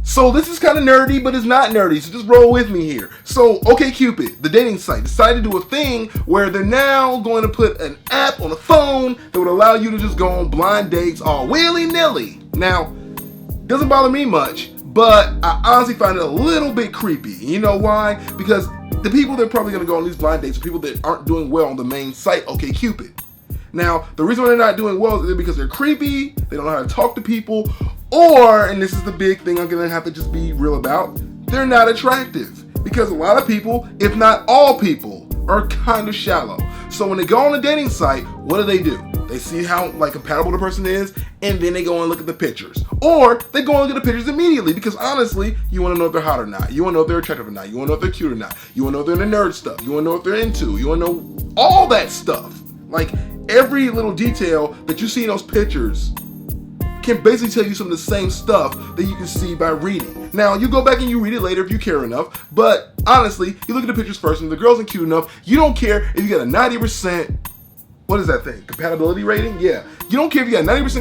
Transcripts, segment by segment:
So this is kind of nerdy, but it's not nerdy, so just roll with me here. So OkCupid, the dating site, decided to do a thing where they're now going to put an app on a phone that would allow you to just go on blind dates all willy-nilly. Now, doesn't bother me much, but I honestly find it a little bit creepy. You know why? Because the people that are probably going to go on these blind dates are people that aren't doing well on the main site, OkCupid. Now, the reason why they're not doing well is either because they're creepy, they don't know how to talk to people, or, and this is the big thing I'm going to have to just be real about, they're not attractive. Because a lot of people, if not all people, are kind of shallow. So when they go on a dating site, what do? They see how compatible the person is, and then they go and look at the pictures. Or they go and look at the pictures immediately, because honestly, you want to know if they're hot or not. You want to know if they're attractive or not. You want to know if they're cute or not. You want to know if they're into nerd stuff. You want to know if they're into. You want to know all that stuff. Like, every little detail that you see in those pictures can basically tell you some of the same stuff that you can see by reading. Now, you go back and you read it later if you care enough, but honestly, you look at the pictures first, and if the girl isn't cute enough, you don't care if you got a 90%, what is that thing? Compatibility rating? Yeah. You don't care if you got 90%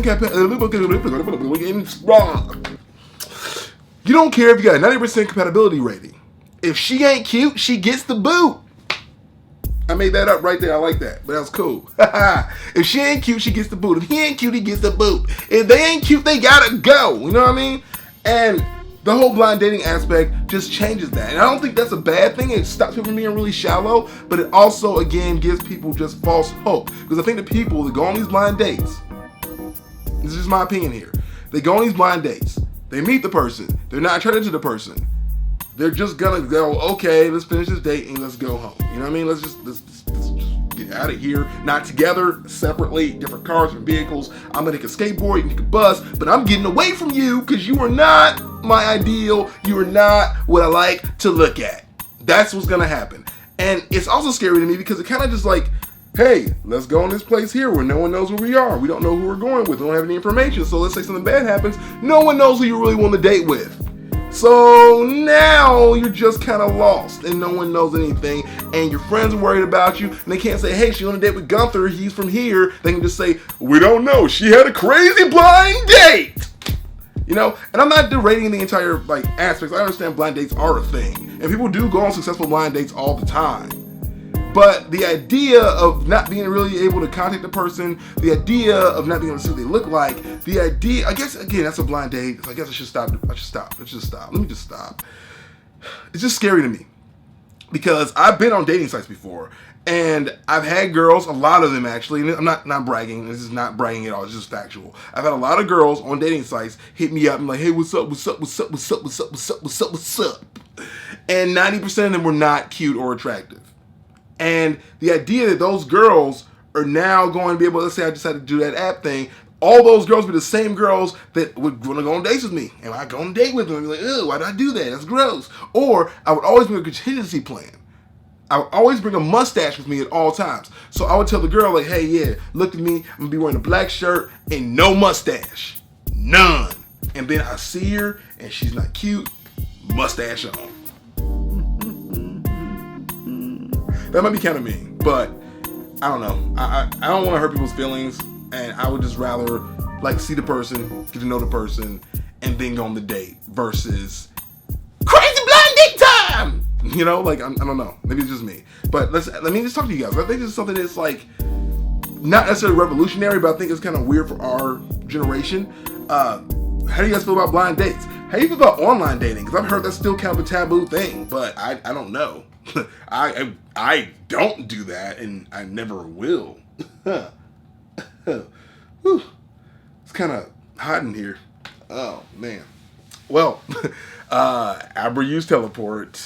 You don't care if you got a 90% compatibility rating. If she ain't cute, she gets the boot. I made that up right there. I like that. But that was cool. If she ain't cute, she gets the boot. If he ain't cute, he gets the boot. If they ain't cute, they gotta go. You know what I mean? And the whole blind dating aspect just changes that. And I don't think that's a bad thing. It stops people from being really shallow. But it also, again, gives people just false hope. Because I think the people that go on these blind dates, this is just my opinion here, they go on these blind dates. They meet the person. They're not attracted to the person. They're just gonna go, okay, let's finish this date and let's go home. You know what I mean? Let's just get out of here. Not together, separately, different cars and vehicles. I'm gonna take a skateboard, you can take a bus, but I'm getting away from you because you are not my ideal. You are not what I like to look at. That's what's gonna happen. And it's also scary to me because it kind of just like, hey, let's go in this place here where no one knows where we are. We don't know who we're going with. We don't have any information. So let's say something bad happens. No one knows who you really want to date with. So now you're just kind of lost and no one knows anything, and your friends are worried about you, and they can't say, hey, she on a date with Gunther, he's from here. They can just say, we don't know, she had a crazy blind date. You know, and I'm not derating the entire aspects. I understand blind dates are a thing, and people do go on successful blind dates all the time. But the idea of not being really able to contact the person, the idea of not being able to see what they look like, the idea, I guess, again, that's a blind date. So I guess I should stop. Let's just stop. Let me just stop. It's just scary to me because I've been on dating sites before, and I've had girls, a lot of them actually, and I'm not bragging. This is not bragging at all. It's just factual. I've had a lot of girls on dating sites hit me up and like, hey, what's up? And 90% of them were not cute or attractive. And the idea that those girls are now going to be able, let's say I decided to do that app thing, all those girls be the same girls that would want to go on dates with me. And I go on a date with them and be like, ew, why did I do that? That's gross. Or I would always bring a contingency plan. I would always bring a mustache with me at all times. So I would tell the girl, like, hey, yeah, look at me. I'm going to be wearing a black shirt and no mustache. None. And then I see her and she's not cute. Mustache on. That might be kind of mean, but I don't know. I don't want to hurt people's feelings, and I would just rather see the person, get to know the person, and then go on the date versus crazy blind date time. You know, I don't know. Maybe it's just me, but let me just talk to you guys. I think this is something that's not necessarily revolutionary, but I think it's kind of weird for our generation. How do you guys feel about blind dates? How do you feel about online dating? Because I've heard that's still kind of a taboo thing, but I don't know. I don't do that, and I never will. Whew. It's kind of hot in here. Oh, man. Well, Abra used teleport.